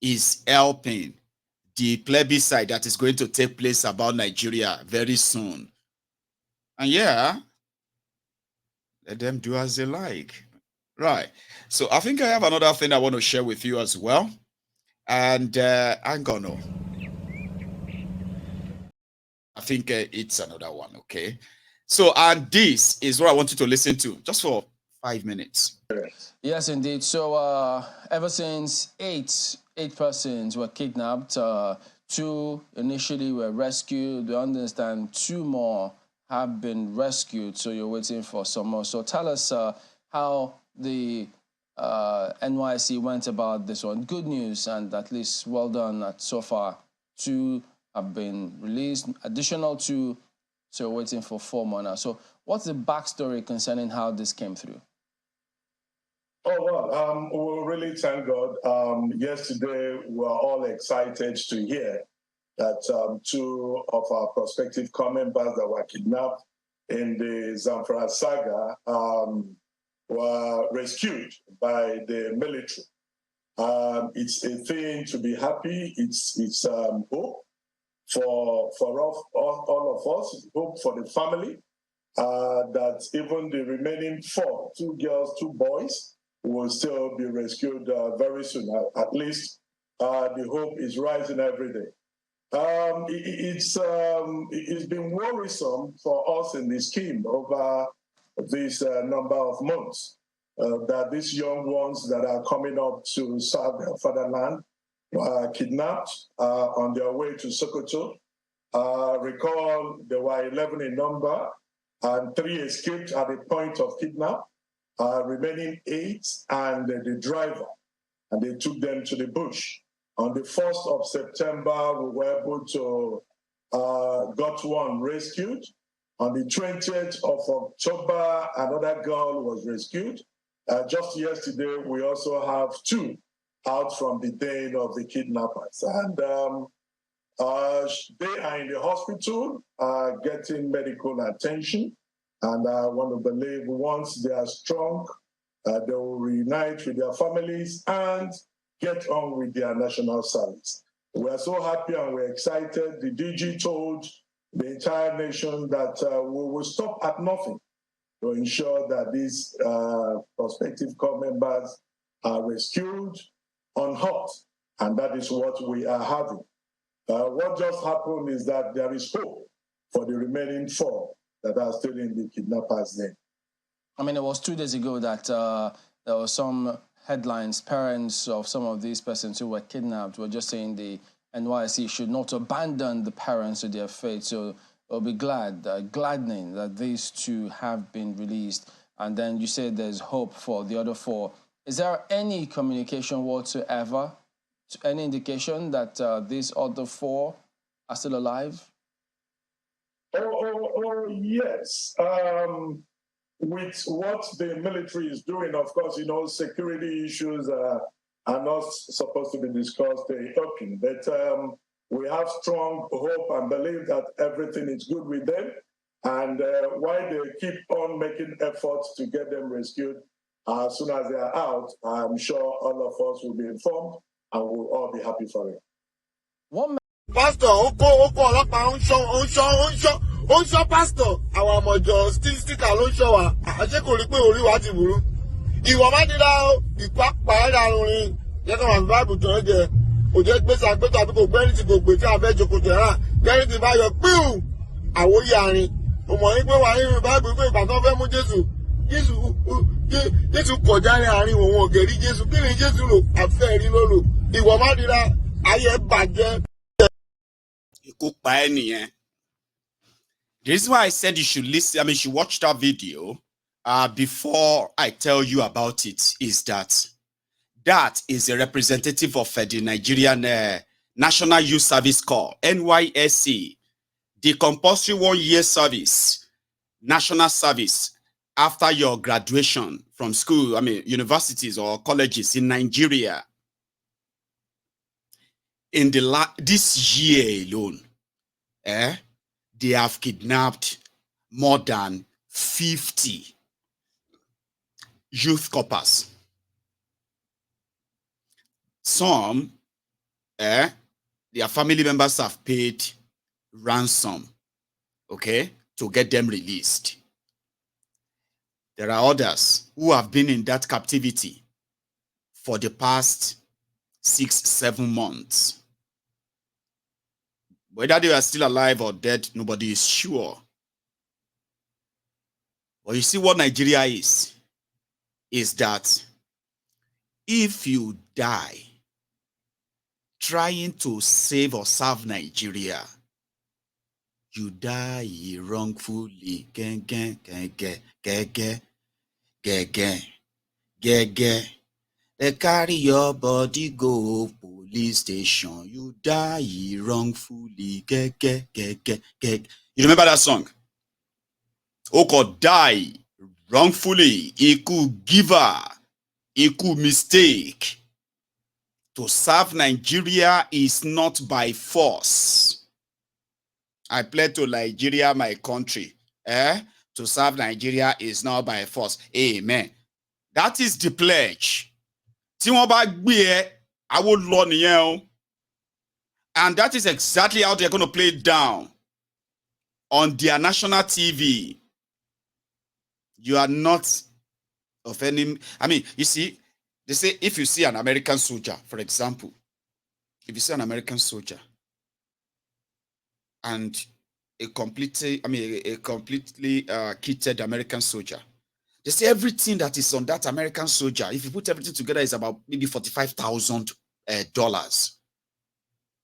is helping the plebiscite that is going to take place about Nigeria very soon. And yeah, let them do as they like. Right. So I think I have another thing I want to share with you as well. And I'm gonna. I think it's another one. Okay. So, and this is what I want you to listen to just for 5 minutes. Yes, indeed. So, ever since eight persons were kidnapped, two initially were rescued. We understand two more have been rescued. So you're waiting for some more. So tell us how the NYC went about this one. Good news, and at least well done. So far, two have been released. Additional two, so we're waiting for four more now. So what's the backstory concerning how this came through? Oh, well, we really thank God. Yesterday, we were all excited to hear that two of our prospective core members that were kidnapped in the Zamfara saga were rescued by the military. It's a thing to be happy. It's hope for all of us, hope for the family, that even the remaining four, two girls, two boys, will still be rescued very soon. At least the hope is rising every day. It's been worrisome for us in this scheme over this number of months, that these young ones that are coming up to serve their fatherland were kidnapped on their way to Sokoto. Recall there were 11 in number, and 3 escaped at the point of kidnap. Remaining 8 and the driver, and they took them to the bush. On the 1st of September, we were able to got one rescued. On the 20th of October, another girl was rescued. Just yesterday, we also have 2 out from the den of the kidnappers. And they are in the hospital getting medical attention. And I want to believe once they are strong, they will reunite with their families and get on with their national service. We are so happy and we're excited. The DG told the entire nation that we will stop at nothing to ensure that these prospective core members are rescued unhurt. And that is what we are having. What just happened is that there is hope for the remaining 4 that are still in the kidnappers' name. I mean, it was 2 days ago that there were some headlines. Parents of some of these persons who were kidnapped were just saying the NYC should not abandon the parents to their fate. So we'll be gladdening that these 2 have been released. And then you said there's hope for the other 4. Is there any communication whatsoever, any indication that these other 4 are still alive? Oh, yes. With what the military is doing, of course, security issues are not supposed to be discussed open. But we have strong hope and believe that everything is good with them. And while they keep on making efforts to get them rescued, as soon as they are out, I'm sure all of us will be informed and we'll all be happy for it. Pastor, ó ń ṣọ́ pastor àwọn ọmọjọ sticker ló ń ṣọ́ wa àṣẹ kò rí pé orí wa ti burú ìwọ má dira o ìpapà ẹ̀dá orin yẹ́n kàn wà ní báìbù tó ń jẹ kò jẹ́ pé sàgbé tàbí kò gbẹ́rì tí kò gbé tí a fẹ́ jókòó tẹ̀ rà gbẹ́rì tí bá yọ píù àwòyí àárín mo mọ̀ ní pé wà nínú báìbù pé ìgbà tó fẹ́ mú Jésù kọjá ní àárín òun ògèrí Jésù kí ni Jésù lò àfẹ́ rí ló lò ìwọ má dira ayé bàjẹ́. Ikú pa ẹ́ nìyẹn. The reason why I said you should listen, you should watch that video before I tell you about it is that is a representative of the Nigerian National Youth Service Corps, NYSC, the compulsory 1-year service, national service after your graduation from school, universities or colleges in Nigeria. In this year alone, they have kidnapped more than 50 youth corpers. Some their family members have paid ransom, okay, to get them released. There are others who have been in that captivity for the past 6-7 months. Whether they are still alive or dead, nobody is sure. But you see what Nigeria is that if you die trying to save or serve Nigeria, you die wrongfully. They carry your body go police station. You die wrongfully. You remember that song? Oko die wrongfully. Iku giver. Iku mistake. To serve Nigeria is not by force. I pledge to Nigeria, my country. To serve Nigeria is not by force. Amen. That is the pledge. I would learn you. And that is exactly how they're going to play it down on their national TV. You are not of any, I mean, you see, they say if you see an American soldier, for example, if you see an American soldier and a completely kitted American soldier, they say everything that is on that American soldier, if you put everything together, is about maybe $45,000.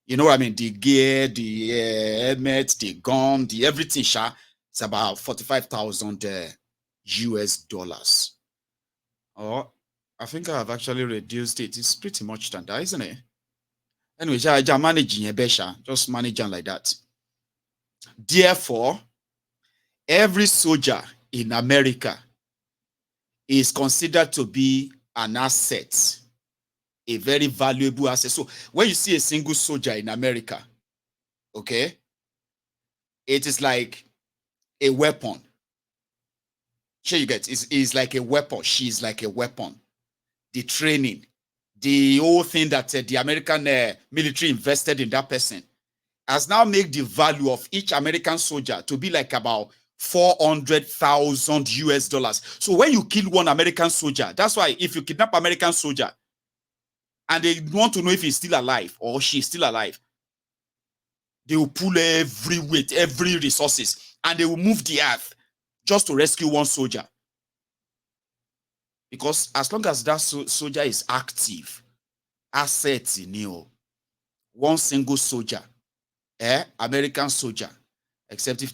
You know what I mean? The gear, the helmet, the gun, the everything, it's about $45,000 US dollars. Or I think I have actually reduced it. It's pretty much than that, isn't it? Anyway, just managing like that. Therefore, every soldier in America is considered to be an asset, a very valuable asset. So when you see a single soldier in America, okay, it is like a weapon. Sure, you get it's like a weapon. She's like a weapon. The training, the whole thing that the American military invested in that person has now made the value of each American soldier to be like about $400,000 US dollars. So when you kill one American soldier, that's why if you kidnap American soldier and they want to know if he's still alive or she's still alive, they will pull every weight, every resources, and they will move the earth just to rescue one soldier. Because as long as that soldier is active, assets in you, one single soldier, American soldier, except if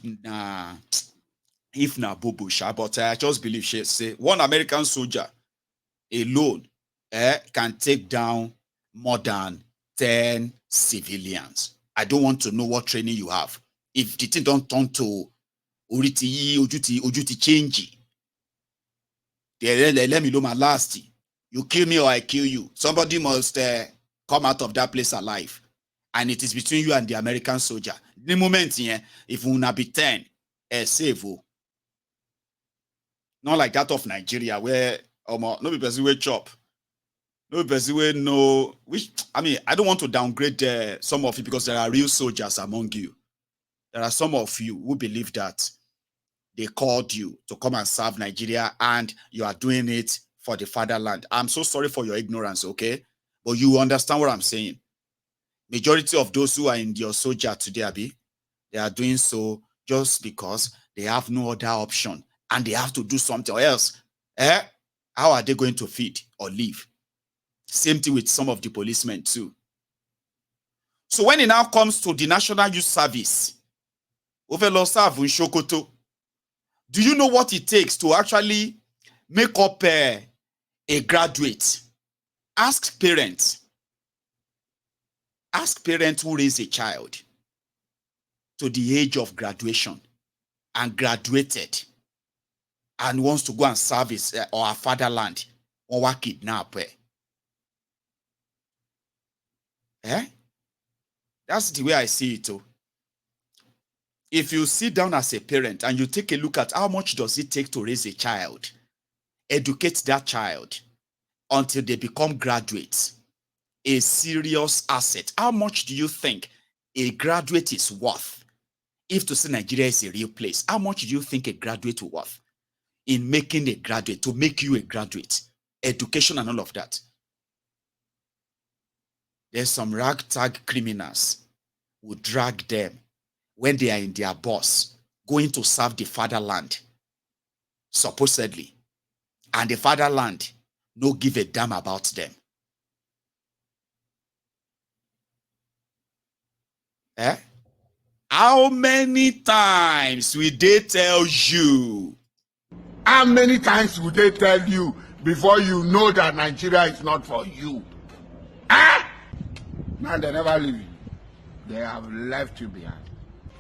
na Bobo Sha, but I just believe she say one American soldier alone can take down more than 10 civilians. I don't want to know what training you have. If the thing don't turn to ojuti change, let me know my last. You kill me or I kill you. Somebody must come out of that place alive. And it is between you and the American soldier. The moment here, if we not be 10, save. Not like that of Nigeria, where no people will chop. No person will know. Which, I mean, I don't want to downgrade some of you because there are real soldiers among you. There are some of you who believe that they called you to come and serve Nigeria and you are doing it for the fatherland. I'm so sorry for your ignorance, okay? But you understand what I'm saying. Majority of those who are in your soldier today, Abi, they are doing so just because they have no other option and they have to do something else. How are they going to feed or live? Same thing with some of the policemen too. So when it now comes to the National Youth Service, do you know what it takes to actually make up a graduate? Ask parents. Ask parents who raise a child to the age of graduation and graduated and wants to go and service our fatherland or kidnap. That's the way I see it too. If you sit down as a parent and you take a look at how much does it take to raise a child, educate that child until they become graduates, a serious asset. How much do you think a graduate is worth? If to say Nigeria is a real place, how much do you think a graduate is worth in making a graduate, to make you a graduate, education and all of that? There's some ragtag criminals who drag them when they are in their bus, going to serve the fatherland, supposedly. And the fatherland no give a damn about them. Eh? How many times will they tell you? How many times will they tell you before you know that Nigeria is not for you? Ah! Now they never leave you. They have left you behind.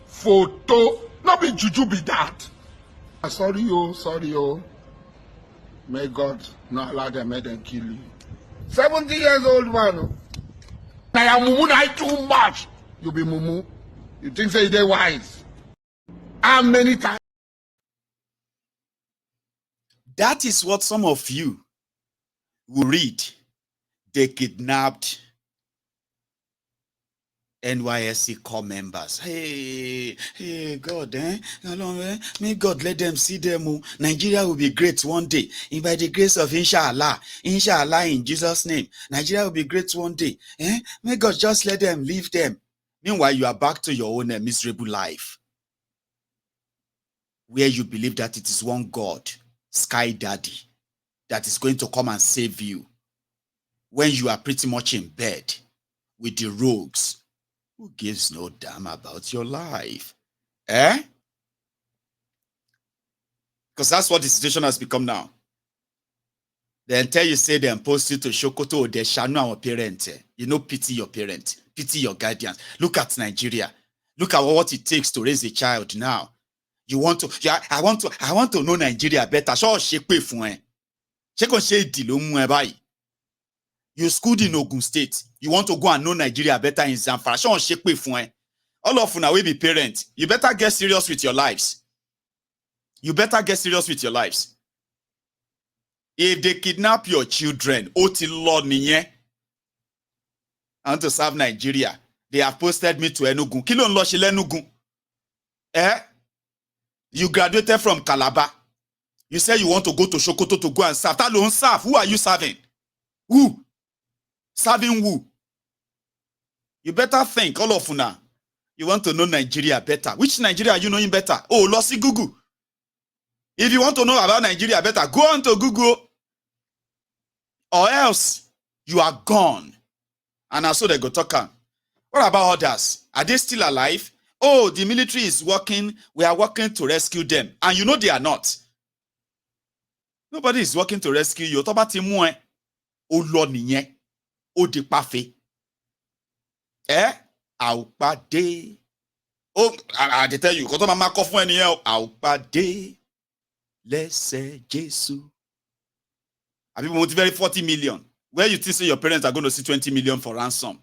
Photo, not be juju be that. Sorry, oh. May God not allow them, make them kill you. 70 years old man. Oh. Now mumu na too much. You be mumu. You think say they wise? How many times? That is what some of you will read. They kidnapped NYSC core members. Hey, God, may God let them see them. Nigeria will be great one day. And by the grace of inshallah, in Jesus' name, Nigeria will be great one day. May God just let them leave them. Meanwhile, you are back to your own miserable life, where you believe that it is one God, Sky Daddy, that is going to come and save you when you are pretty much in bed with the rogues who gives no damn about your life. Because that's what the situation has become now. Then tell you say they post you to Shokoto or they shall know our parent. You know, pity your parent, pity your guardians. Look at Nigeria. Look at what it takes to raise a child now. You want to, yeah, I want to know Nigeria better. So you schooled in Ogun State. You want to go and know Nigeria better in Zamfara. All of you now will be parents. You better get serious with your lives. You better get serious with your lives. If they kidnap your children, I want to serve Nigeria. They have posted me to Enugu. Kilo nlo Enugu. You graduated from Calabar. You say you want to go to Sokoto to go and serve. That don't serve. Who are you serving? Who? Serving who? You better think, all of you now. You want to know Nigeria better. Which Nigeria are you knowing better? Oh, Lossy Google. If you want to know about Nigeria better, go on to Google. Or else, you are gone. And also they go talk. What about others? Are they still alive? Oh, the military is working. We are working to rescue them. And you know they are not. Nobody is working to rescue you. Oh, Lord, oh, the parfait. Aupade. Oh, I tell you, quand on m'a coffre un yel, aupade. Laissez Jésus. Have you motivated 40 million? Where you think say your parents are going to see 20 million for ransom?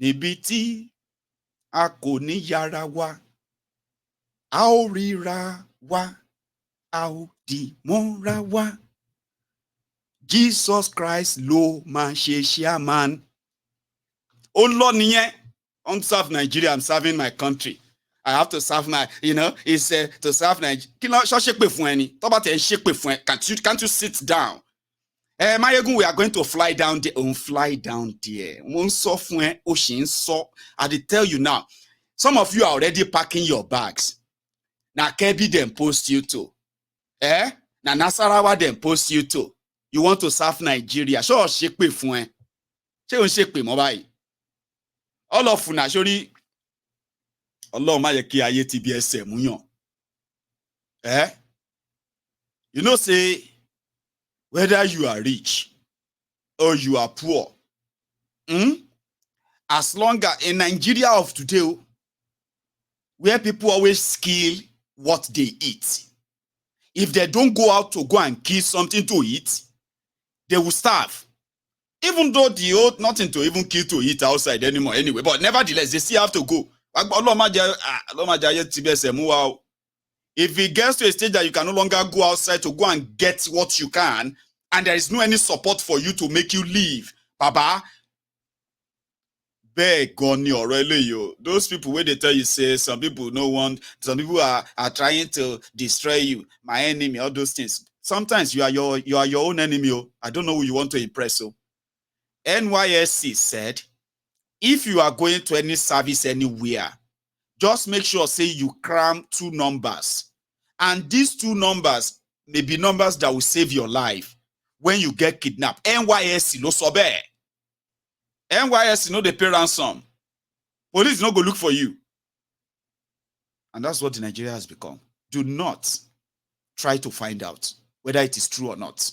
Nibiti akoni yara wa. Aurira wa. Audi mora wa. Jesus Christ lo man sheshia man. Oh Lord, I don't serve Nigeria, I'm serving my country. I have to serve my, it's to serve Nigeria. Can't you sit down? We are going to fly down there. Fly down there. I tell you now, some of you are already packing your bags. Now Kebi then post you too. Now Nasarawa then post you too. You want to serve Nigeria. Sure, shake me fun. Shake me mobile. All of you naturally. Allah ma yeki aye TBS muyon. You know, say whether you are rich or you are poor, as long as in Nigeria of today, where people always kill what they eat, if they don't go out to go and kill something to eat, they will starve. Even though they ought nothing to even kill to eat outside anymore anyway, but nevertheless, they still have to go. If it gets to a stage that you can no longer go outside to go and get what you can, and there is no any support for you to make you leave, Baba, Beg gone already, yo. Those people where they tell you say some people no want, some people are trying to destroy you, my enemy, all those things. Sometimes you are your own enemy. Oh. I don't know who you want to impress. So NYSC said, if you are going to any service anywhere, just make sure say you cram 2 numbers. And these 2 numbers may be numbers that will save your life when you get kidnapped. NYSC no sobe. NYSC no they pay ransom. Police no go look for you. And that's what Nigeria has become. Do not try to find out whether it is true or not.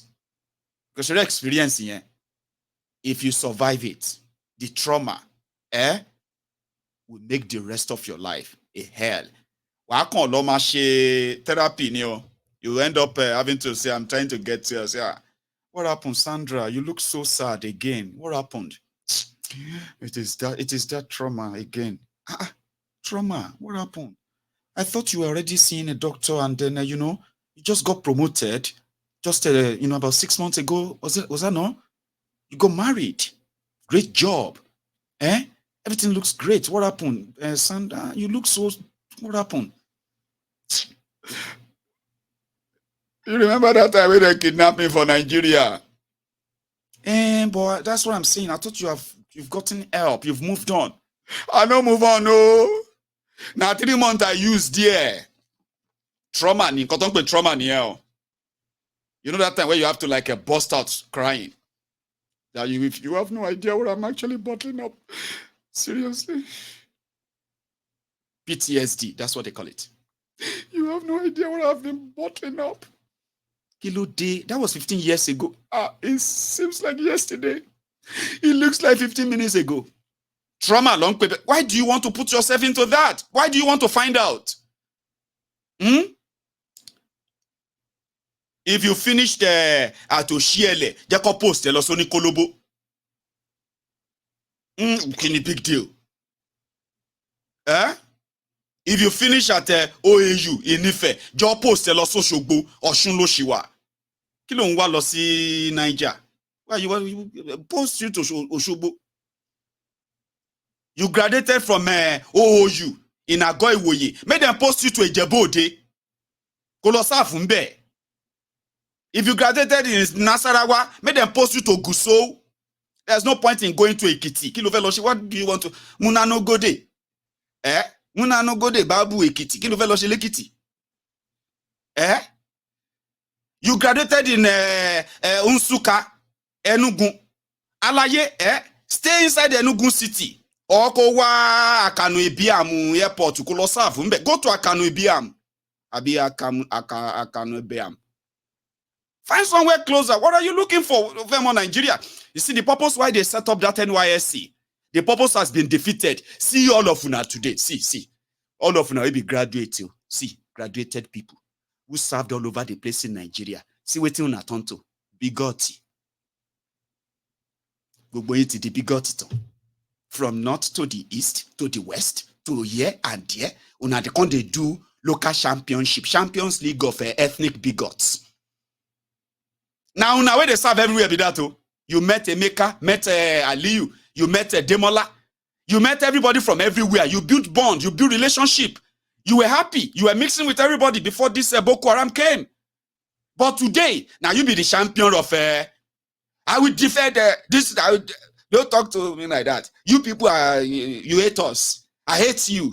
Because you're experiencing it. If you survive it, the trauma, will make the rest of your life a hell. Therapy, you end up having to say, I'm trying to get to say, what happened, Sandra? You look so sad again. What happened? It is that trauma again. Trauma. What happened? I thought you were already seeing a doctor, and then you just got promoted. Just about 6 months ago. Was that no? You got married. Great job. Everything looks great. What happened? Sandra, you look so. What happened? You remember that time when they kidnapped me for Nigeria? Boy, that's what I'm saying. I thought you've gotten help. You've moved on. I don't move on, no. Now 3 months I used there. Trauma, trauma. You know that time where you have to bust out crying. That you have no idea what I'm actually bottling up. Seriously. PTSD, that's what they call it. You have no idea what I've been bottling up. Kilo day, that was 15 years ago. It seems like yesterday. It looks like 15 minutes ago. Trauma long paper. Why do you want to put yourself into that? Why do you want to find out? If you finished at Oshiele, Jacob post Sony Kolobo. Big deal. If you finish at OAU in Ife, just post Shogbo or Shunlo Shiwa. Kilo nwa lo si Niger. Why you post you to Oshogbo? You graduated from OOU in Agoiwoye. Make them post you to Ejebode. Kolosa Fumbe. If you graduated in Nasarawa, make them post you to Gusau. There's no point in going to Ekiti. Kilo Veloshi, what do you want to? Munano Gode. Munano Gode, Babu Ekiti. Kilo Veloshi Lekiti. You graduated in Unsuka, Enugu. Alaye, stay inside Enugu city. Oko wa Akanu Ibiam airport. Go to Akanu Ibiam. Abi Akanu Ibiam. Find somewhere closer. What are you looking for, Vermont, Nigeria? You see, the purpose why they set up that NYSC, the purpose has been defeated. See all of you today. See. All of you will be graduated. See, graduated people who served all over the place in Nigeria. See what you na turn to. Bigotti. The bigotti. From north to the east, to the west, to here and there. They do local championship, Champions League of ethnic bigots. Now where they serve everywhere be that too. You met Emeka, met Aliyu, you met Demola, you met everybody from everywhere. You built bond, you built relationship. You were happy. You were mixing with everybody before this Boko Haram came. But today, now you be the champion of I will defend this. Don't talk to me like that. You people you hate us. I hate you.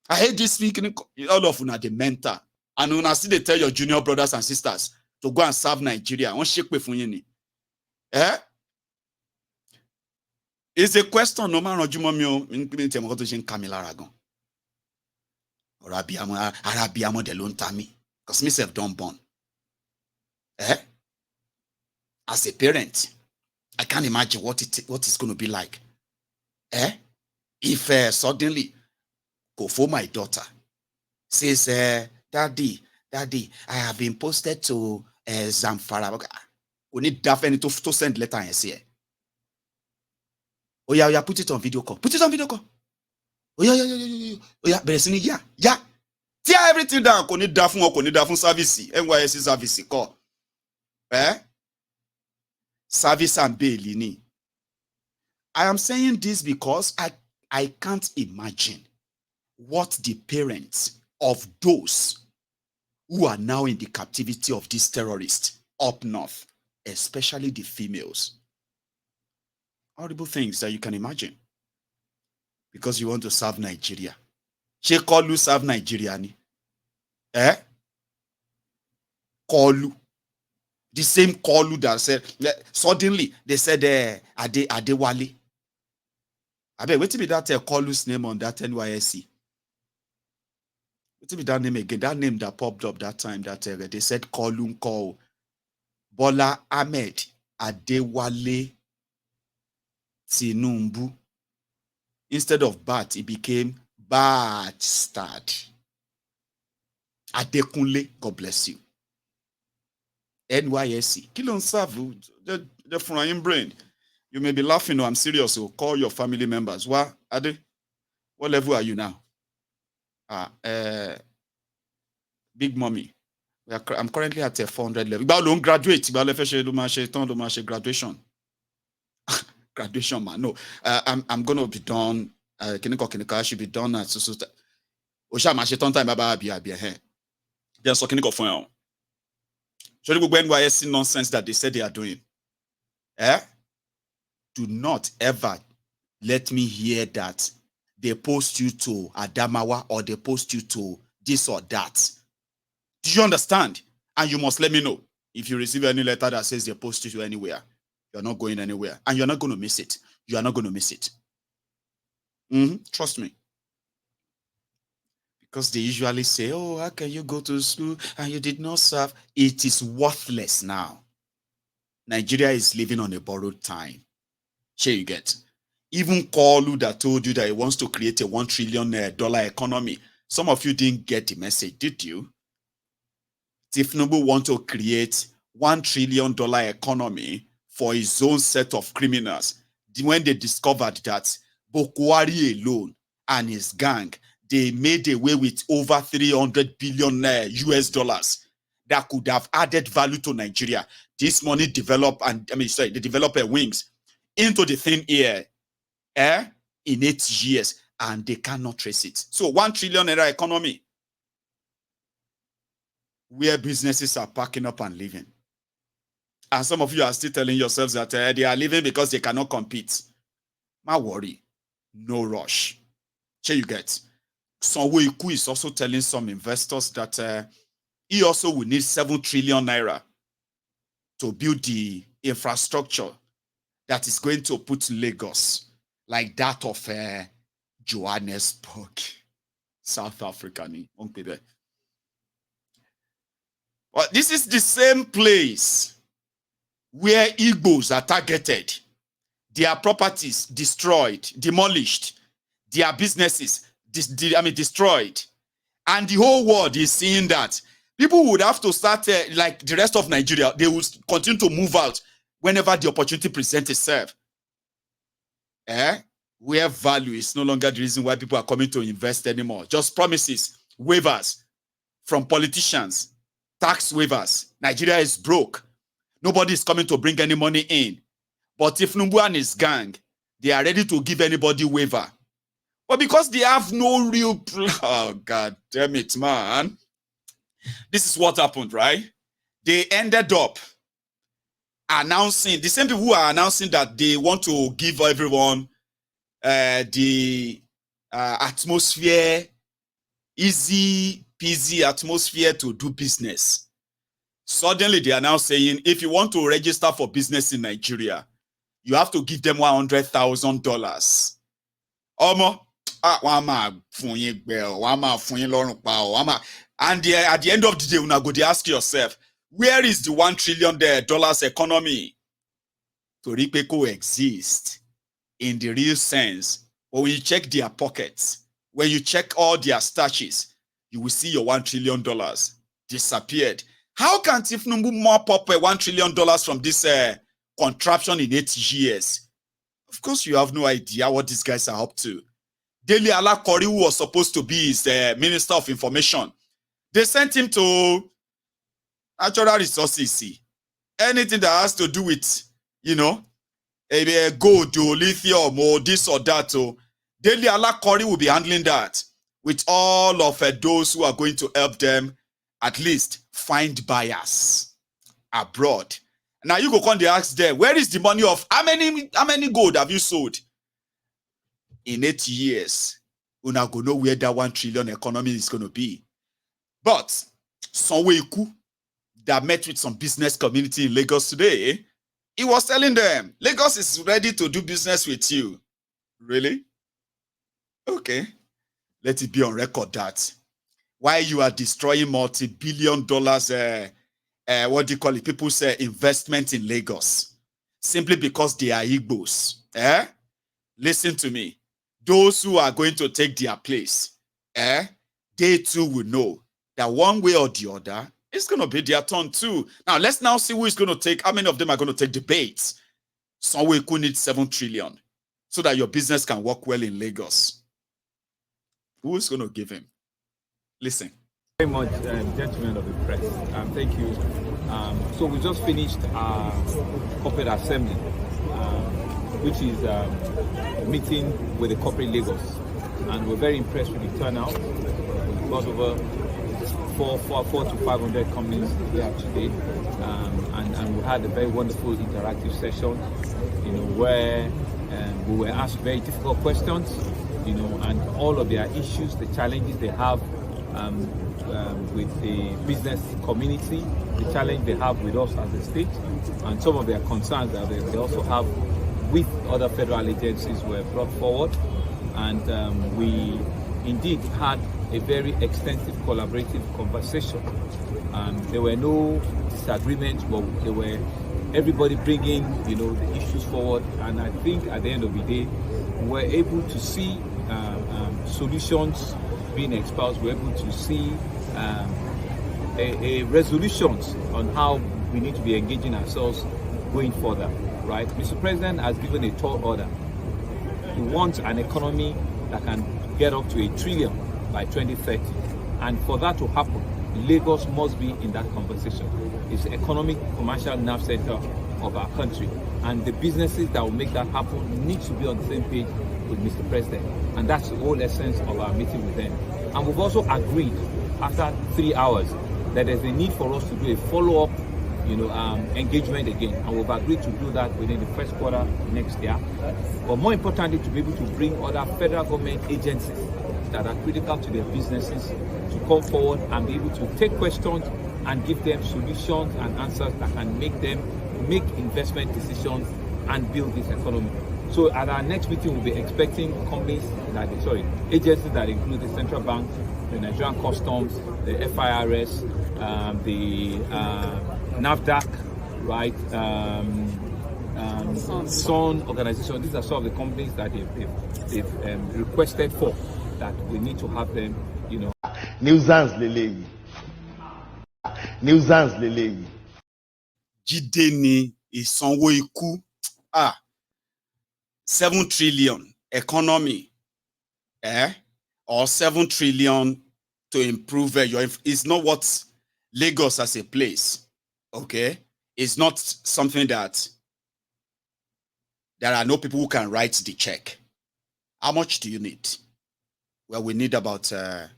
I hate this speaking. All of you are the mentor. And when I see they tell your junior brothers and sisters to go and serve Nigeria. It's a question no man Rojumomio in Camila Aragon. Or Arabiamo de Lontami. Because myself don't born. As a parent, I can't imagine what it's going to be like. If suddenly go for my daughter says, Daddy, I have been posted to Zamfara. We need Daphne to send letter and say, oh yeah, put it on video call. Put it on video call. Oh yeah, but yeah. Tear everything down. Koni Daphne service. NYSC service call. Service and bail. I am saying this because I can't imagine what the parents of those who are now in the captivity of these terrorists up north, especially the females. Horrible things that you can imagine. Because you want to serve Nigeria. She call you serve Nigeria ni. Call you. The same call you that said, suddenly they said, Adewale. I bet, wait be that Kolu's name on that NYSC. Wait be that name again, that name that popped up that time that they said Kolun call Bola Ahmed Adewale Tinubu. Instead of Bat, it became Bastard. Adekunle, God bless you. NYSC. Kill on serve the frying brain. You may be laughing, no, I'm serious. So call your family members. What are they? What level are you now? Big mommy. I'm currently at a 400 level. But I don't graduate. Graduation. Graduation, man. No, I'm gonna be done. I should be done at so. Osha ma sheton time baba be here. Then so kiniko phone. Should we go NYSC nonsense that they said they are doing? Do not ever let me hear that they post you to Adamawa or they post you to this or that. Do you understand? And you must let me know if you receive any letter that says they post you to anywhere. You're not going anywhere. And you're not going to miss it. You are not going to miss it. Trust me. Because they usually say, oh, how can you go to school and you did not serve? It is worthless now. Nigeria is living on a borrowed time. Here you get. Even Kolu that told you that he wants to create a $1 trillion economy. Some of you didn't get the message, did you? Tinubu wants to create $1 trillion economy for his own set of criminals. When they discovered that Bokwari alone and his gang, they made away with over 300 billion US dollars that could have added value to Nigeria. This money develop they develop wings into the thin air in 8 years, and they cannot trace it. So $1 trillion economy where businesses are packing up and leaving. And some of you are still telling yourselves that they are leaving because they cannot compete. My worry, no rush. Here you get. Sanwo-Iku is also telling some investors that he also will need 7 trillion naira to build the infrastructure that is going to put Lagos like that of Johannesburg, South Africa. Well, this is the same place where Igbos are targeted, their properties destroyed, demolished, their businesses destroyed. And the whole world is seeing that. People would have to start, like the rest of Nigeria, they will continue to move out whenever the opportunity presents itself. Where value is no longer the reason why people are coming to invest anymore. Just promises, waivers from politicians, tax waivers. Nigeria is broke. Nobody is coming to bring any money in. But if Tinubu and his gang, they are ready to give anybody waiver. But because they have no real... Oh, God damn it, man. This is what happened, right? They ended up announcing, the same people who are announcing that they want to give everyone the atmosphere, easy peasy atmosphere to do business. Suddenly they are now saying, if you want to register for business in Nigeria, you have to give them $100,000. And at the end of the day, you go to ask yourself, where is the $1 trillion economy? Toripeko exists in the real sense. But when you check their pockets, when you check all their stashes, you will see your $1 trillion disappeared. How can Tinubu mop up $1 trillion from this contraption in 8 years? Of course, you have no idea what these guys are up to. Dele Alakori, who was supposed to be his Minister of Information, they sent him to natural resources. Anything that has to do with, gold or lithium or this or that, Daily Alakori will be handling that with all of those who are going to help them at least find buyers abroad. Now you go come and ask them, where is the money of how many gold have you sold? In 8 years, we're not going to know where that 1 trillion economy is going to be. But Sonweku, that met with some business community in Lagos today, he was telling them, Lagos is ready to do business with you. Really? Okay. Let it be on record that while you are destroying multi-billion dollars, what do you call it? People say investment in Lagos, simply because they are Igbos. Listen to me. Those who are going to take their place, they too will know that one way or the other, it's going to be their turn too. Now, let's now see who is going to take, how many of them are going to take the bait. Sonweku needs 7 trillion so that your business can work well in Lagos. Who is going to give him? Listen. Very much, gentlemen of the press. Thank you. So we just finished our corporate assembly, which is a meeting with the corporate Lagos, and we're very impressed with the turnout. We've got over 400 to 500 companies here today, and we had a very wonderful interactive session, where we were asked very difficult questions, and all of their issues, the challenges they have with the business community, the challenge they have with us as a state, and some of their concerns that they also have with other federal agencies were brought forward. And we indeed had a very extensive collaborative conversation. There were no disagreements, but there were everybody bringing the issues forward, and I think at the end of the day we were able to see solutions being espoused. We're able to see a resolutions on how we need to be engaging ourselves going further, right? Mr. President has given a tall order. He wants an economy that can get up to $1 trillion by 2030, and for that to happen, Lagos must be in that conversation. It's the economic, commercial nerve center of our country, and the businesses that will make that happen need to be on the same page with Mr. President, and that's the whole essence of our meeting with them. And we've also agreed after 3 hours that there's a need for us to do a follow-up engagement again, and we've agreed to do that within the first quarter next year. But more importantly, to be able to bring other federal government agencies that are critical to their businesses to come forward and be able to take questions and give them solutions and answers that can make them make investment decisions and build this economy. So at our next meeting, we'll be expecting agencies that include the Central Bank, the Nigerian Customs, the FIRS, the NAFDAC, right? Sun organization. These are some of the companies that they've requested for, that we need to have them, Nuisance Lele. Nuisance Lele. Jideni Sonweku. 7 trillion economy, or 7 trillion to improve it's not what Lagos as a place, okay? It's not something that there are no people who can write the check. How much do you need? Well, we need about $10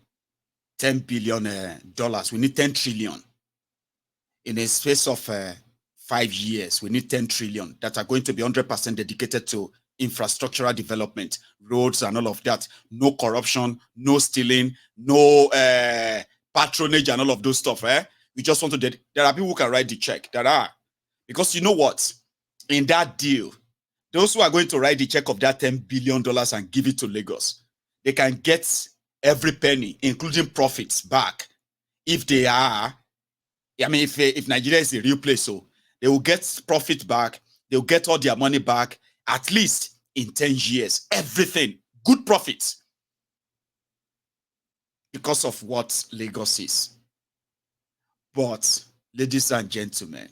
billion. We need 10 trillion. In a space of 5 years, we need 10 trillion that are going to be 100% dedicated to infrastructural development, roads and all of that. No corruption, no stealing, no patronage and all of those stuff. We just want to, there are people who can write the check. There are. Because you know what? In that deal, those who are going to write the check of that $10 billion and give it to Lagos, they can get every penny, including profits, back. If they are, if Nigeria is a real place, so they will get profit back, they'll get all their money back, at least in 10 years. Everything, good profits. Because of what Lagos is. But, ladies and gentlemen,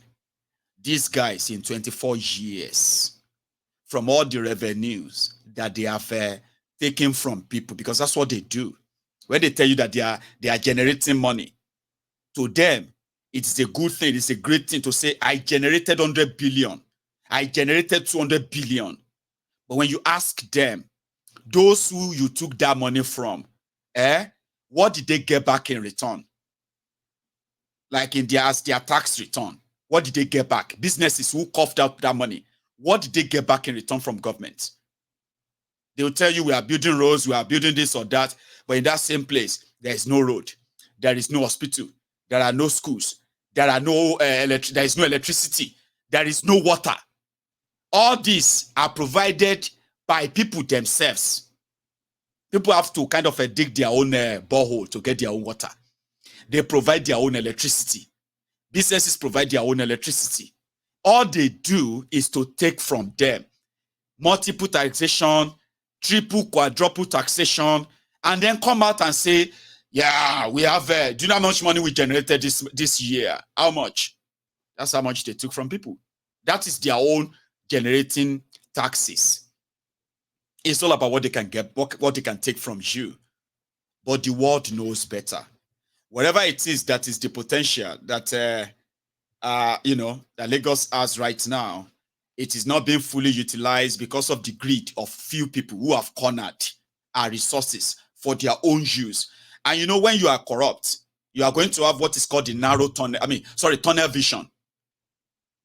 these guys in 24 years, from all the revenues that they have taken from people, because that's what they do. When they tell you that they are generating money, to them, it's a good thing, it's a great thing to say, I generated 100 billion. I generated 200 billion. But when you ask them, those who you took that money from, what did they get back in return? Like in their tax return, what did they get back? Businesses who coughed out that money, what did they get back in return from government? They will tell you we are building roads, we are building this or that, but in that same place, there is no road, there is no hospital, there are no schools, there are no there is no electricity, there is no water. All these are provided by people themselves. People have to kind of dig their own borehole to get their own water. They provide their own electricity. Businesses provide their own electricity. All they do is to take from them. Multiple taxation, triple, quadruple taxation, and then come out and say, yeah, we have, do you know how much money we generated this year? How much? That's how much they took from people. That is their own generating taxes. It's all about what they can get, what they can take from you. But the world knows better. Whatever it is that is the potential that that Lagos has right now, it is not being fully utilized because of the greed of few people who have cornered our resources for their own use. And you know, when you are corrupt, you are going to have what is called the tunnel vision.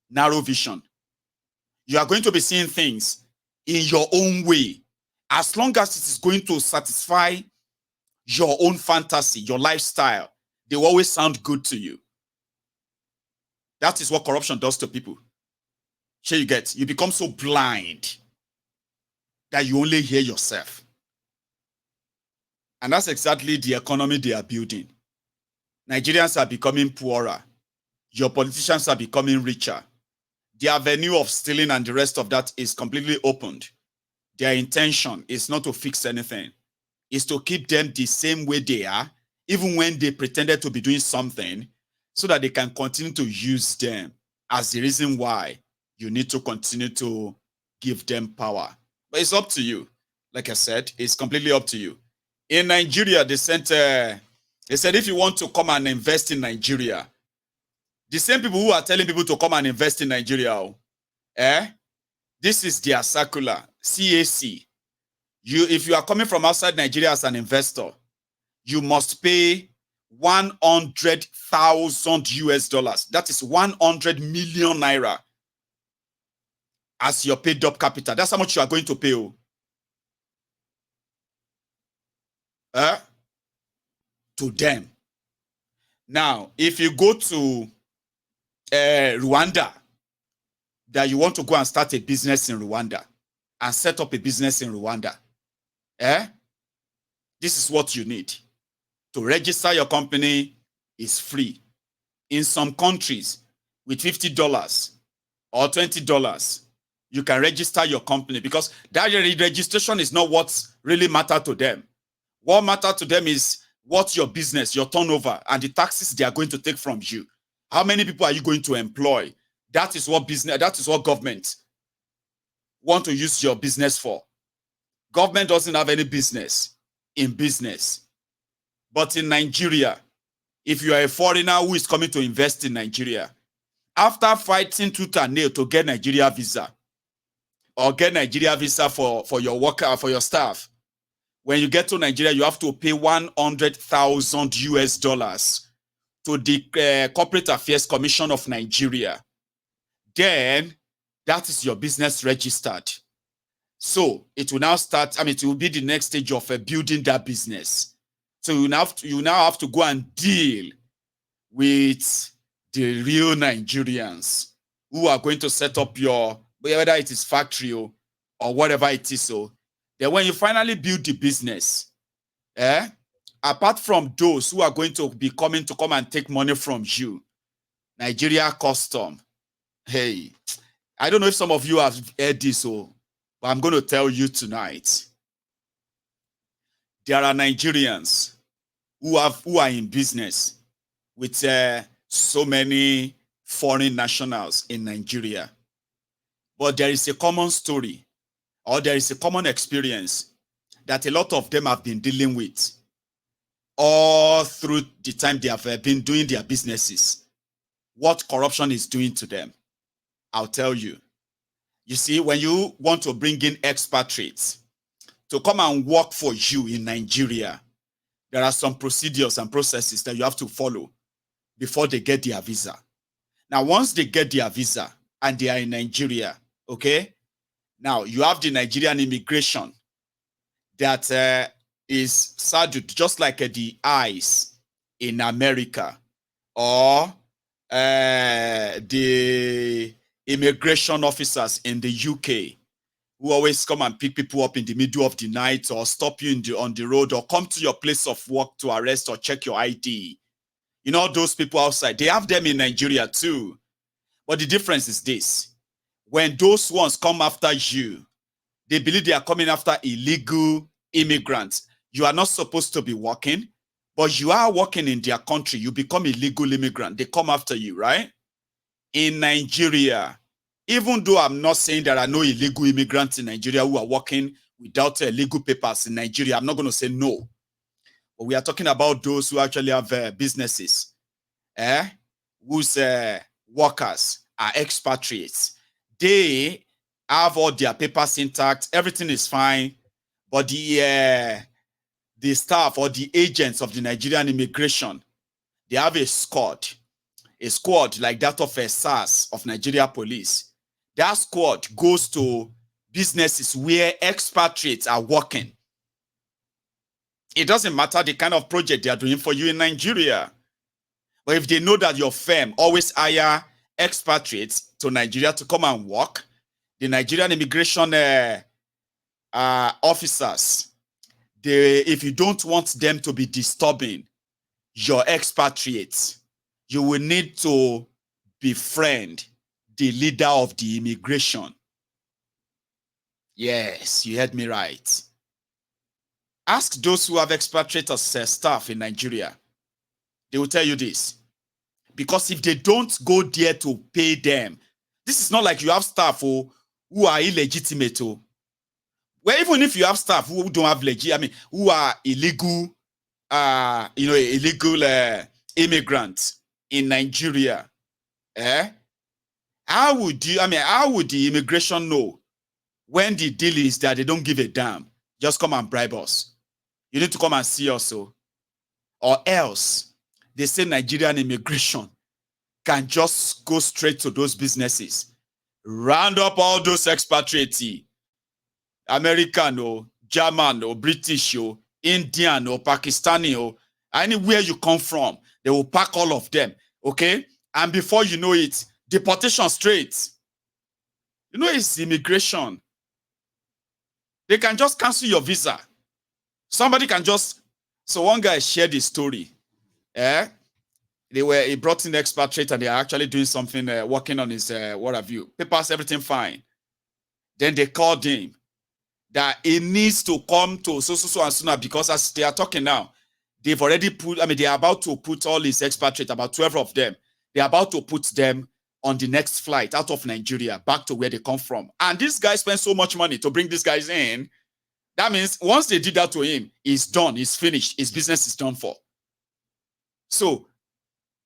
Narrow vision. You are going to be seeing things in your own way, as long as it is going to satisfy your own fantasy, your lifestyle. They will always sound good to you. That is what corruption does to people. Sure, you become so blind that you only hear yourself. And that's exactly the economy they are building. Nigerians are becoming poorer. Your politicians are becoming richer. The avenue of stealing and the rest of that is completely opened. Their intention is not to fix anything. It's to keep them the same way they are, even when they pretended to be doing something, so that they can continue to use them as the reason why you need to continue to give them power. But it's up to you. Like I said, it's completely up to you. In Nigeria, they said if you want to come and invest in Nigeria, the same people who are telling people to come and invest in Nigeria, this is their circular, CAC. If you are coming from outside Nigeria as an investor, you must pay 100,000 US dollars. That is 100 million naira as your paid up capital. That's how much you are going to pay. To them. Now, if you go to Rwanda, that you want to go and start a business in Rwanda and set up a business in Rwanda, this is what you need. To register your company is free. In some countries, with $50 or $20, you can register your company, because that registration is not what really matters to them. What matters to them is what's your business, your turnover, and the taxes they are going to take from you. How many people are you going to employ? That is what government want to use your business for. Government doesn't have any business in business. But in Nigeria, if you are a foreigner who is coming to invest in Nigeria, after fighting tooth and nail to get Nigeria visa, or get Nigeria visa for your worker, for your staff, when you get to Nigeria, you have to pay 100,000 US dollars to the Corporate Affairs Commission of Nigeria. Then that is your business registered. So it will now start, it will be the next stage of building that business. So you now have to go and deal with the real Nigerians who are going to set up your, whether it is factory or whatever it is. So then when you finally build the business, apart from those who are going to be coming to come and take money from you, Nigeria Custom, hey, I don't know if some of you have heard this, but I'm going to tell you tonight. There are Nigerians who are in business with so many foreign nationals in Nigeria. But there is a common story, or there is a common experience that a lot of them have been dealing with all through the time they have been doing their businesses. What corruption is doing to them, I'll tell you. You see, when you want to bring in expatriates to come and work for you in Nigeria, there are some procedures and processes that you have to follow before they get their visa. Now, once they get their visa and they are in Nigeria, okay, now you have the Nigerian immigration that is saddled just like the ICE in America, or the immigration officers in the UK, who always come and pick people up in the middle of the night or stop you on the road or come to your place of work to arrest or check your ID. You know, those people outside, they have them in Nigeria too. But the difference is this. When those ones come after you, they believe they are coming after illegal immigrants. You are not supposed to be working, but you are working in their country. You become a legal immigrant. They come after you, right? In Nigeria, even though I'm not saying there are no illegal immigrants in Nigeria who are working without legal papers in Nigeria, I'm not going to say no. But we are talking about those who actually have businesses, whose workers are expatriates. They have all their papers intact, everything is fine, but the staff or the agents of the Nigerian immigration, they have a squad like that of a SARS of Nigeria Police. That squad goes to businesses where expatriates are working. It doesn't matter the kind of project they are doing for you in Nigeria. But if they know that your firm always hire expatriates to Nigeria to come and work, the Nigerian immigration officers, if you don't want them to be disturbing your expatriates, you will need to befriend the leader of the immigration. Yes, you heard me right. Ask those who have expatriate staff in Nigeria. They will tell you this. Because if they don't go there to pay them, this is not like you have staff who are illegitimate. Well, even if you have staff who don't have who are illegal, illegal immigrants in Nigeria, how would the immigration know when the deal is that they don't give a damn? Just come and bribe us. You need to come and see us, or else they say Nigerian immigration can just go straight to those businesses, round up all those expatriates, American or German or British or Indian or Pakistani or anywhere you come from, they will pack all of them, okay? And before you know it, deportation straight. You know, it's immigration. They can just cancel your visa. Somebody can just... So one guy shared his story. He brought in the expatriate and they are actually doing something, working on his, what have you, papers, everything fine. Then they called him that he needs to come to so and sooner, because as they are talking now, they've already put, they are about to put all his expatriates, about 12 of them, they're about to put them on the next flight out of Nigeria back to where they come from. And this guy spent so much money to bring these guys in. That means once they did that to him, he's done, he's finished, his business is done for. So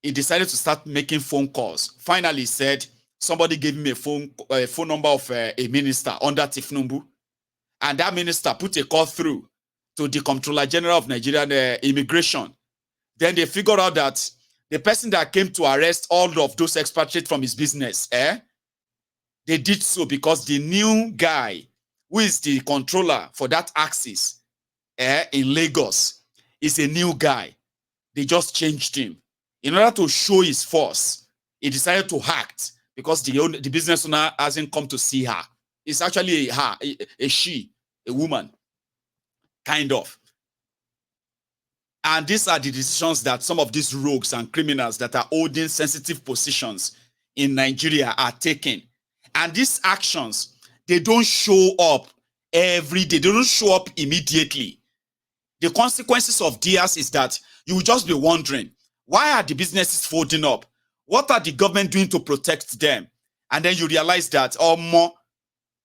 he decided to start making phone calls. Finally, he said somebody gave him a phone number of a minister under Tifnumbu, and that minister put a call through to the Comptroller General of Nigerian Immigration. Then they figured out that the person that came to arrest all of those expatriates from his business, they did so because the new guy, who is the controller for that axis in Lagos, is a new guy. They just changed him. In order to show his force, he decided to act because the business owner hasn't come to see her. It's actually a she, a woman, kind of. And these are the decisions that some of these rogues and criminals that are holding sensitive positions in Nigeria are taking. And these actions, they don't show up every day. They don't show up immediately. The consequences of theirs is that you will just be wondering, why are the businesses folding up? What are the government doing to protect them? And then you realize that,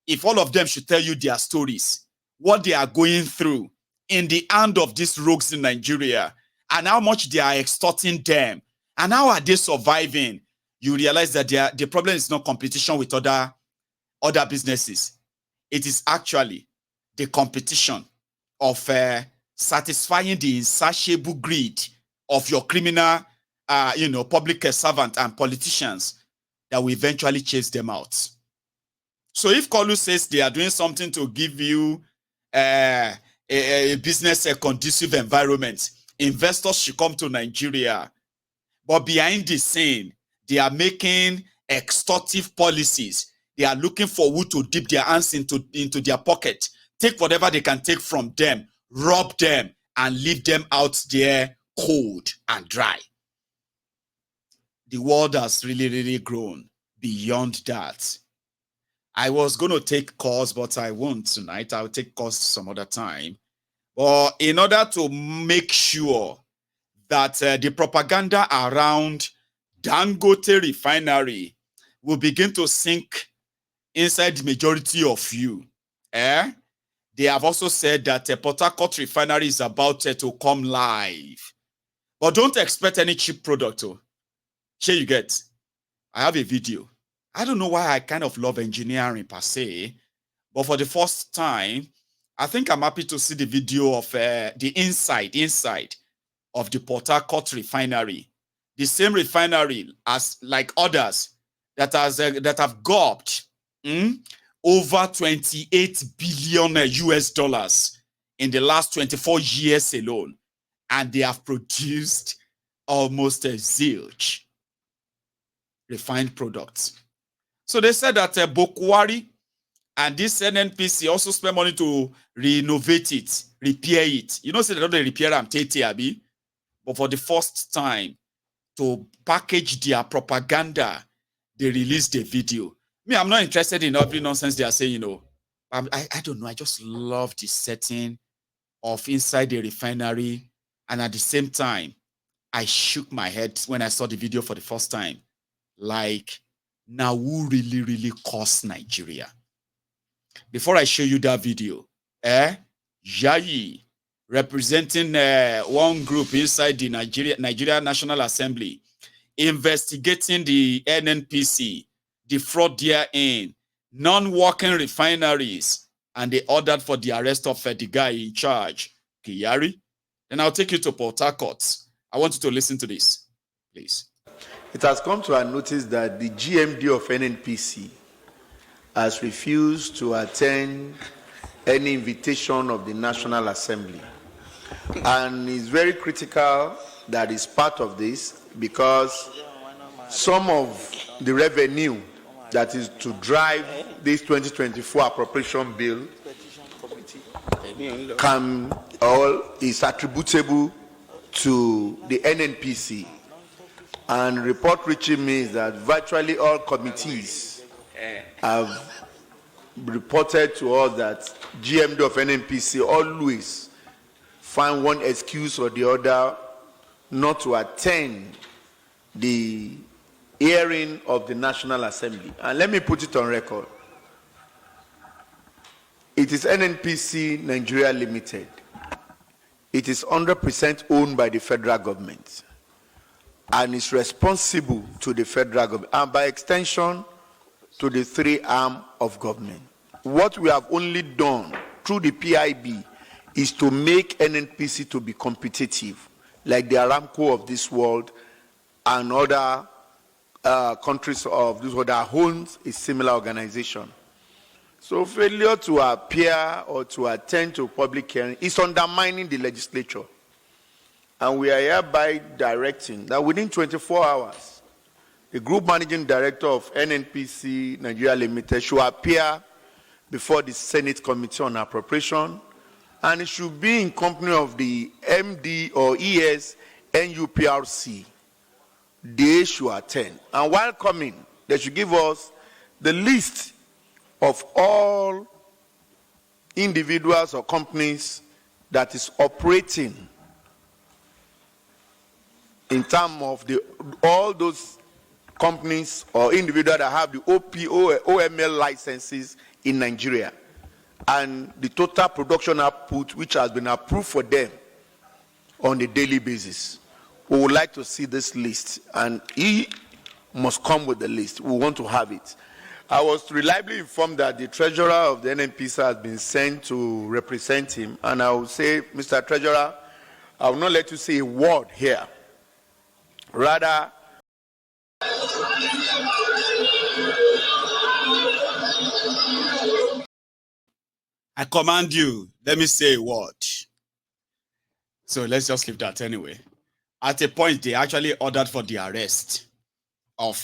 if all of them should tell you their stories, what they are going through in the hand of these rogues in Nigeria, and how much they are extorting them, and how are they surviving, you realize that the problem is not competition with other businesses. It is actually the competition of satisfying the insatiable greed of your criminal, public servant and politicians that will eventually chase them out. So if Kolu says they are doing something to give you a business, a conducive environment, investors should come to Nigeria. But behind the scene, they are making extortive policies. They are looking for who to dip their hands into their pocket, take whatever they can take from them, rob them, and leave them out there cold and dry. The world has really, really grown beyond that. I was going to take calls, but I won't tonight. I'll take calls some other time. But in order to make sure that the propaganda around Dangote refinery will begin to sink inside the majority of you, they have also said that Port Harcourt refinery is about to come live. But don't expect any cheap product. Here you get. I have a video. I don't know why I kind of love engineering per se, but for the first time, I think I'm happy to see the video of the inside of the Port Harcourt refinery. The same refinery as like others that have gobbled over 28 billion US dollars in the last 24 years alone. And they have produced almost a zilch refined products. So they said that Bokwari and this NNPC also spend money to renovate it, repair it. You know, say they don't repair them, Abi, but for the first time to package their propaganda, they released a video. Me, I'm not interested in every nonsense they are saying, I don't know. I just love the setting of inside the refinery. And at the same time, I shook my head when I saw the video for the first time. Like, now who really, really caused Nigeria? Before I show you that video, Yayi, representing one group inside the Nigeria National Assembly, investigating the NNPC, the fraud therein, non-working refineries, and they ordered for the arrest of the guy in charge, Kiyari. Then I'll take you to Port Harcourt. I want you to listen to this, please. It has come to our notice that the GMD of NNPC has refused to attend any invitation of the National Assembly. And it's very critical that it's part of this because some of the revenue that is to drive this 2024 appropriation bill is attributable to the NNPC. And report reaching me is that virtually all committees have reported to us that GMD of NNPC always find one excuse or the other not to attend the hearing of the National Assembly. And let me put it on record. It is NNPC Nigeria Limited. It is 100% owned by the federal government and is responsible to the federal government and by extension to the three arms of government. What we have only done through the PIB is to make NNPC to be competitive, like the Aramco of this world and other countries of this world that owns a similar organization. So failure to appear or to attend to public hearing is undermining the legislature. And we are hereby directing that within 24 hours, the group managing director of NNPC Nigeria Limited should appear before the Senate Committee on Appropriation, and it should be in company of the MD or ES NUPRC. They should attend. And while coming, they should give us the list of all individuals or companies that is operating in terms of all those companies or individuals that have the OML licenses in Nigeria and the total production output which has been approved for them on a daily basis. We would like to see this list, and he must come with the list. We want to have it. I was reliably informed that the treasurer of the NNPC has been sent to represent him, and I will say, Mr. Treasurer, I will not let you say a word here. Rather, I command you, let me say a word. So let's just leave that anyway. At a point, they actually ordered for the arrest of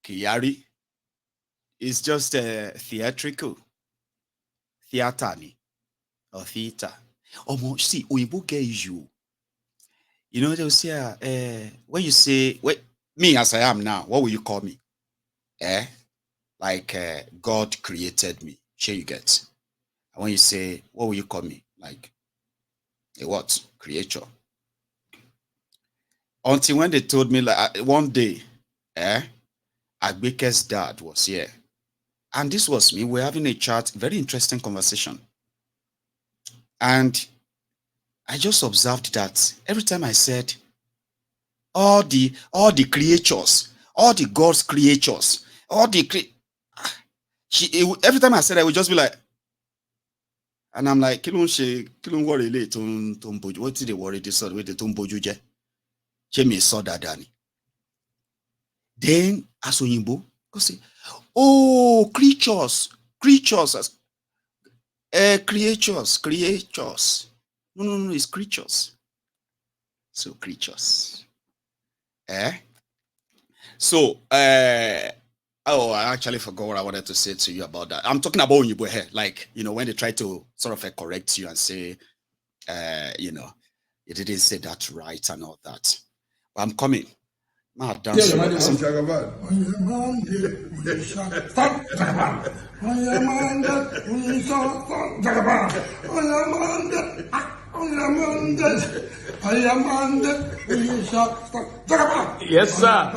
Kyari. It's just theatrical. Theater or theater. See, Oyibo get you. You know, they'll say, when you say, me as I am now, what will you call me? Like God created me. Sure you get. And when you say, what will you call me? Like a what? Creature. Until when they told me, like one day, Agbeke's dad was here. And this was me. We're having a chat, very interesting conversation. And I just observed that every time I said, all the creatures, all the God's creatures, every time I said, I would just be like, and I'm like, what did they worry this sort with the Tumboju? She saw that Danny. Then as Oyinbo, go say, oh, creatures. No, it's creatures. So creatures. So oh, I actually forgot what I wanted to say to you about that. I'm talking about Oyinbo here, like, you know, when they try to sort of correct you and say, you know, you didn't say that right and all that. But I'm coming. Stop. Yes, sir.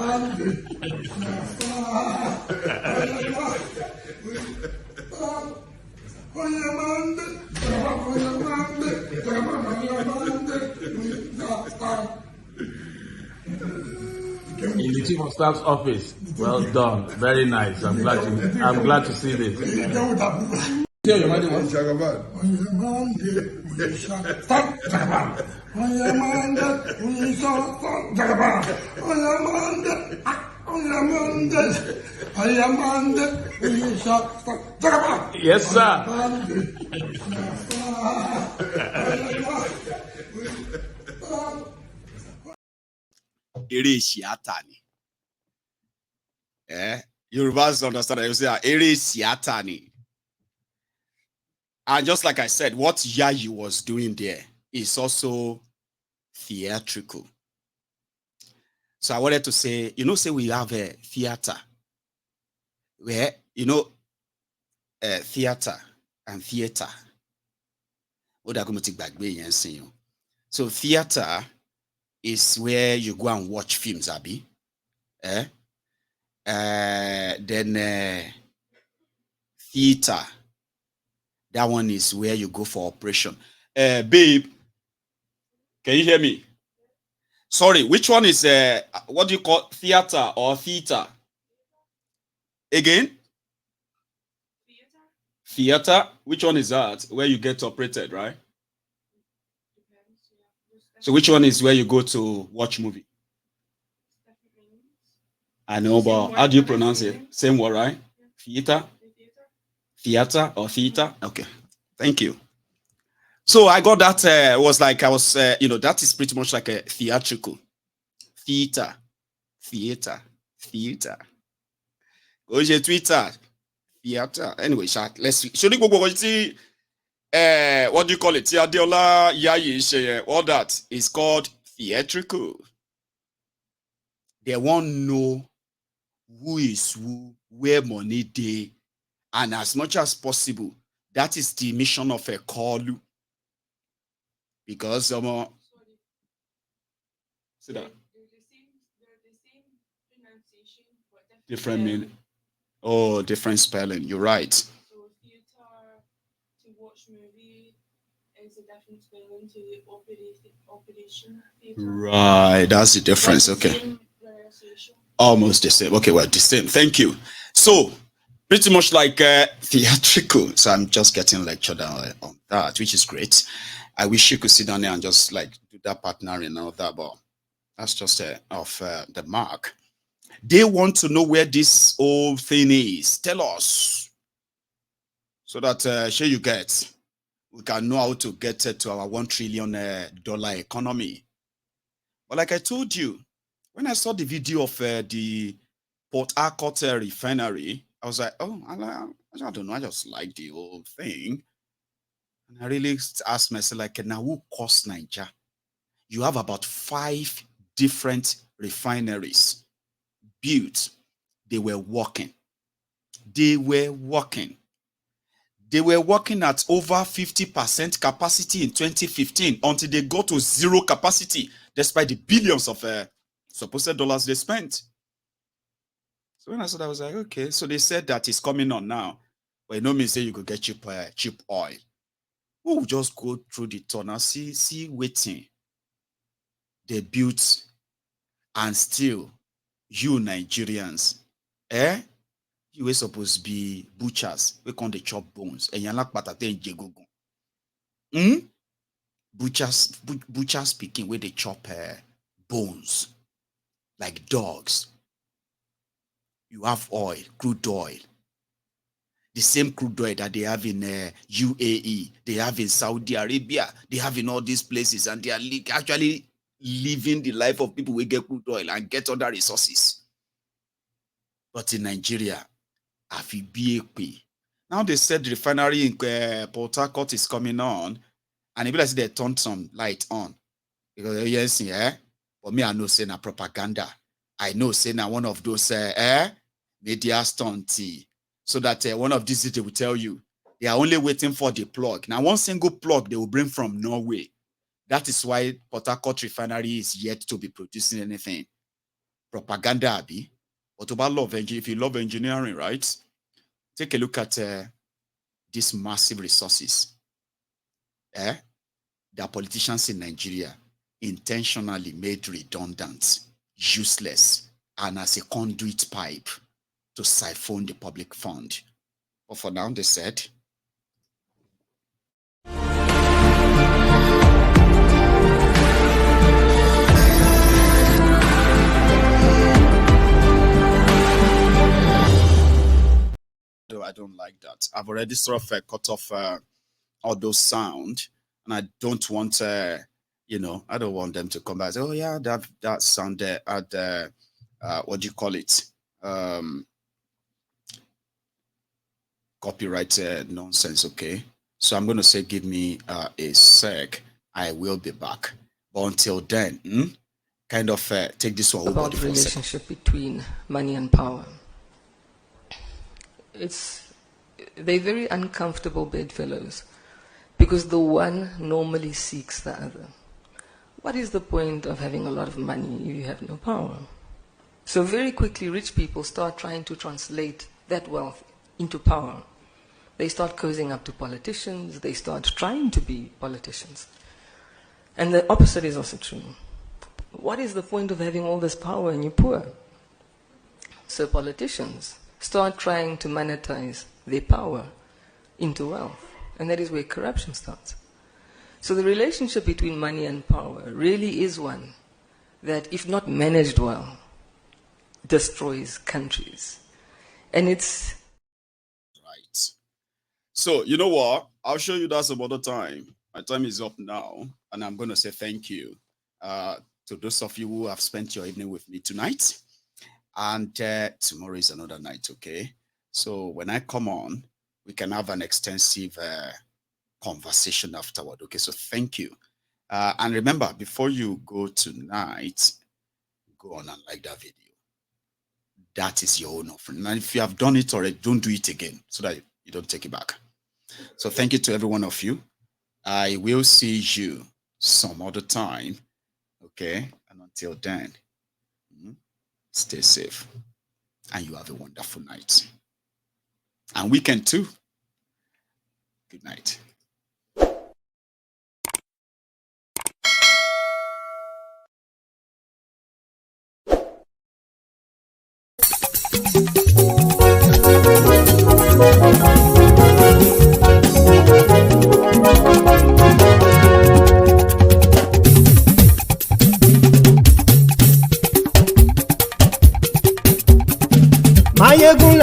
In the Chief of Staff's office. Well done. Very nice. I'm glad to see this. Tell your money what? Yes, sir. Yorubas understand that you say ere siatani. And just like I said, what Yayi was doing there is also theatrical. So I wanted to say, you know, say we have a theater where, you know, theater and theater. So theater is where you go and watch films, Abi. Then theater, that one is where you go for operation. Babe, can you hear me? Sorry, which one is what do you call theater or theater? Again? Theater? Which one is that? Where you get operated, right? So which one is where you go to watch movie? I know, but how do you pronounce it? Same word, right? Theater? Theater or theater? Okay, thank you. So I got that, was like, I was, you know, that is pretty much like a theatrical. Theater. Go to Twitter. Theater. Anyway, let's see. Should we go see, what do you call it? Tiadiola Yayi, all that is called theatrical. They won't know who is who, where money day, and as much as possible, that is the mission of a call. Because see that different meaning. Oh, different spelling. You're right. So theater to watch movie is a different spelling to operation theater. Right, that's the difference. Okay. Almost the same. Okay, well, the same. Thank you. So, pretty much like theatrical. So I'm just getting lectured on that, which is great. I wish you could sit down there and just like do that partnering and all that, but that's just off the mark. They want to know where this whole thing is. Tell us. So that sure you get, we can know how to get to our $1 trillion economy. But like I told you, when I saw the video of the Port Harcourt refinery, I was like, oh, I don't know, I just like the whole thing. And I really asked myself, like, now who costs Niger? You have about 5 different refineries built. They were working. They were working at over 50% capacity in 2015 until they got to 0 capacity, despite the billions of supposed dollars they spent. So when I saw that, I was like, okay. So they said that it's coming on now, but it no means say you could get cheap oil. We'll just go through the tunnel, see waiting. They built, and still, you Nigerians, you were supposed to be butchers. We can't chop bones. And you're like patate and jegogun. Butchers speaking where they chop bones like dogs. You have oil, crude oil. The same crude oil that they have in UAE, they have in Saudi Arabia, they have in all these places, and they are actually living the life of people who get crude oil and get other resources. But in Nigeria, AFIBAP. Now they said the refinery in Port Harcourt is coming on, and it be like they turned some light on. Because yes, but me, I know say na propaganda. I know say na one of those media stunty. So that one of these they will tell you they are only waiting for the plug. Now, one single plug they will bring from Norway. That is why Port Harcourt refinery is yet to be producing anything. Propaganda, Abi. But about love engineering, if you love engineering, right? Take a look at these massive resources. That politicians in Nigeria intentionally made redundant, useless, and as a conduit pipe to siphon the public fund. But for now, they said, I don't like that. I've already sort of cut off all those sound, and I don't want, I don't want them to come back and say, oh yeah, that sound there at what do you call it? Copyright nonsense, okay? So I'm going to say, give me a sec. I will be back. But until then, kind of take this one about the relationship between money and power. They're very uncomfortable bedfellows because the one normally seeks the other. What is the point of having a lot of money if you have no power? So very quickly, rich people start trying to translate that wealth into power. They start cozying up to politicians. They start trying to be politicians. And the opposite is also true. What is the point of having all this power and you're poor? So politicians start trying to monetize their power into wealth. And that is where corruption starts. So the relationship between money and power really is one that, if not managed well, destroys countries. And it's... Right. So, you know what? I'll show you that some other time. My time is up now, and I'm going to say thank you to those of you who have spent your evening with me tonight. And tomorrow is another night, okay? So when I come on, we can have an extensive conversation afterward, okay? So thank you. And remember, before you go tonight, go on and like that video. That is your own offering. And if you have done it already, don't do it again so that you don't take it back. So thank you to every one of you. I will see you some other time, okay? And until then, stay safe, and you have a wonderful night. And weekend too. Good night.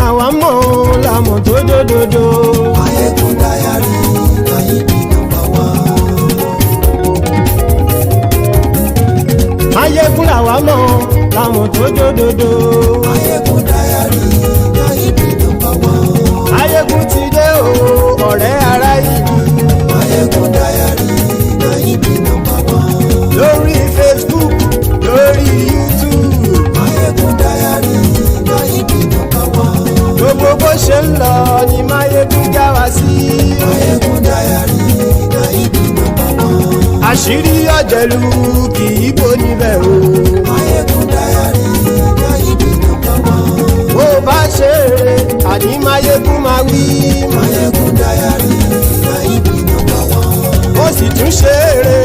làwa mọ̀ làmọ̀ tó dòdòdò. Mayegun Diary na him be number one. Mayegun làwa mọ̀ làmọ̀ tó dòdòdò. Mayegun Diary na him be number one. Mayegun ti dé o ọ̀rẹ́ ara ìlú. Mayegun Diary na him be number one. Lórí Facebook lórí YouTube. Mayegun Diary na him be number one. Gbogbo bó ṣe ń lọ ni Mayegun já wa sí. Mayegun Diary na him be number one. Àṣírí ọ̀jẹ̀lú kì í bò níbẹ̀ o. Mayegun Diary na him be number one. Bó bá ṣe eré àní Mayegun máa wí. Mayegun Diary na him be number one. Ó sì tún ṣe eré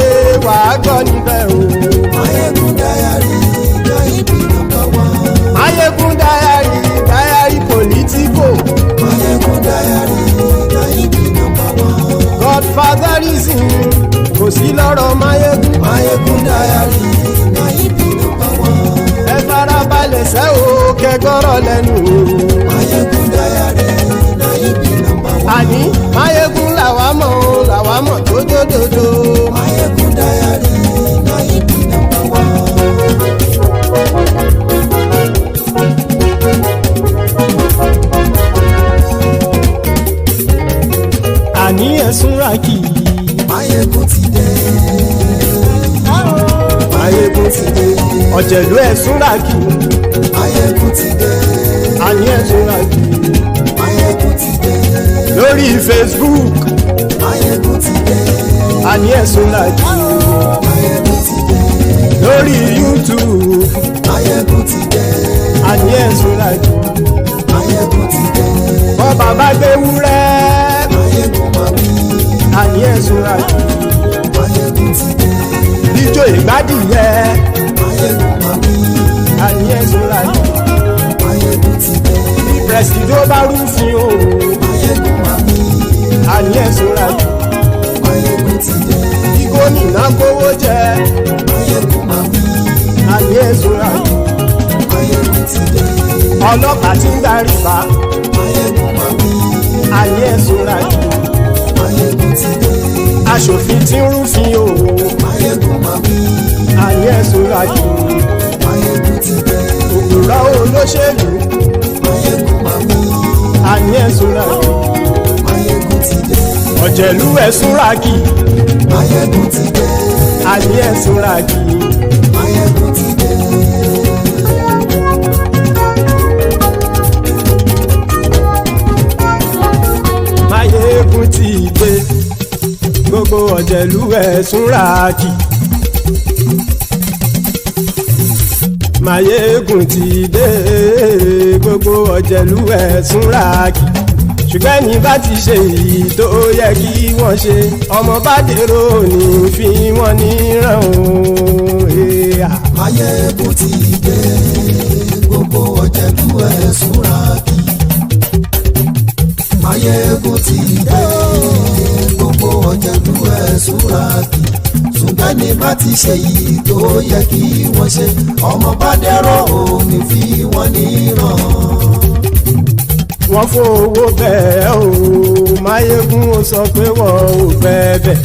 wàá gbọ́ níbẹ̀ o. Mayegun Diary na him be number one. Mayegun Diary Diary Politico. Mayegun Diary na him be number one. Godfatherism kò sí lọ́rọ̀ Mayegun. Mayegun Diary na him be number one. Ẹ farabalẹ̀ sẹ́ o kẹgọ́rọ̀ lẹ́nu o. Mayegun Diary na him be number one. Àní Mayegun làwa mọ̀ tó dòdòdò. Mayegun Diary na him be number one. Àní ẹ̀sùn ràkì. Mayegun ti dé. Mayegun ti dé. Ọ̀jẹ̀lú ẹ̀sùn ràkì. Mayegun ti dé. Àní ẹ̀sùn ràkì. Mayegun ti dé. Lórí Facebook. Mayegun ti dé. Àní ẹ̀sùn ràkì. Mayegun ti dé. Lórí YouTube. Mayegun ti dé. Àní ẹ̀sùn ràkì. Mayegun ti dé. Bọ́ bàbá gbé wúrẹ́. Mayegun máa wí. Àní ẹ̀sùn ràkì. Mayegun ti dé. Ijó ìgbádìyẹ. Mayegun máa wí. Àní ẹ̀sùn ràkì. Mayegun ti dé. Presido bá rúfin o. Mayegun máa wí. Àní ẹ̀sùn ràkì. Mayegun ti dé. Bí gómìnà kówó jẹ. Mayegun máa wí. Àní ẹ̀sùn ràkì. Mayegun ti dé. Ọlọ́pàá tí ń darí bá. Mayegun máa wí. Àní ẹ̀sùn ràkì. Mayegun ti dé. Aṣòfin tí ń rúfin o. Mayegun máa wí. Àní ẹ̀sùn ràkì. Mayegun ti dé. Òpùrọ́ olóṣèlú. Mayegun máa wí. Àní ẹ̀sùn ràkì. Mayegun ti dé. Ọ̀jẹ̀lú ẹ̀sùn ràkì. Mayegun ti dé. Àní ẹ̀sùn ràkì. Mayegun ti dé. Mayegun ti dé. Gbogbo ọ̀jẹ̀lú ẹ̀sùn ràkì. Mayegun ti dé. Gbogbo ọ̀jẹ̀lú ẹ̀sùn ràkì. Ṣùgbọ́n ní bá ti ṣe èyí tó yẹ kí wọ́n ṣe, ọmọ bá dèrò ní fi wọ́n níran o. Mayegun ti dé. Gbogbo ọ̀jẹ̀lú ẹ̀sùn ràkì. Mayegun ti dé. Gbogbo ọ̀jẹ̀lú ẹ̀sùn ràkì. Ṣùgbọ́n ní bá ti ṣe èyí tó yẹ kí wọ́n ṣe, ọmọ bá dèrò ní fi wọ́n níran. Wọ́n fowó bẹ́ẹ̀ o, Mayegun ó sọ pé wọ́n ò fẹ́ bẹ̀.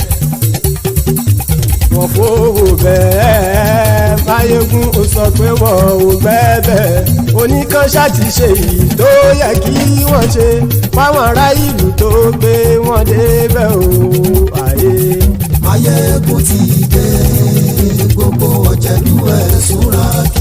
Wọ́n fowó bẹ́ẹ̀, Mayegun ó sọ pé wọ́n ò fẹ́ bẹ̀. Oníkan ṣáàtì ṣe èyí tó yẹ kí wọ́n ṣe, fáwọn ará ìlú tó gbé wọn débẹ̀ o. Ayé. Mayegun ti dé. Gbogbo ọ̀jẹ̀lú ẹ̀sùn ràkì.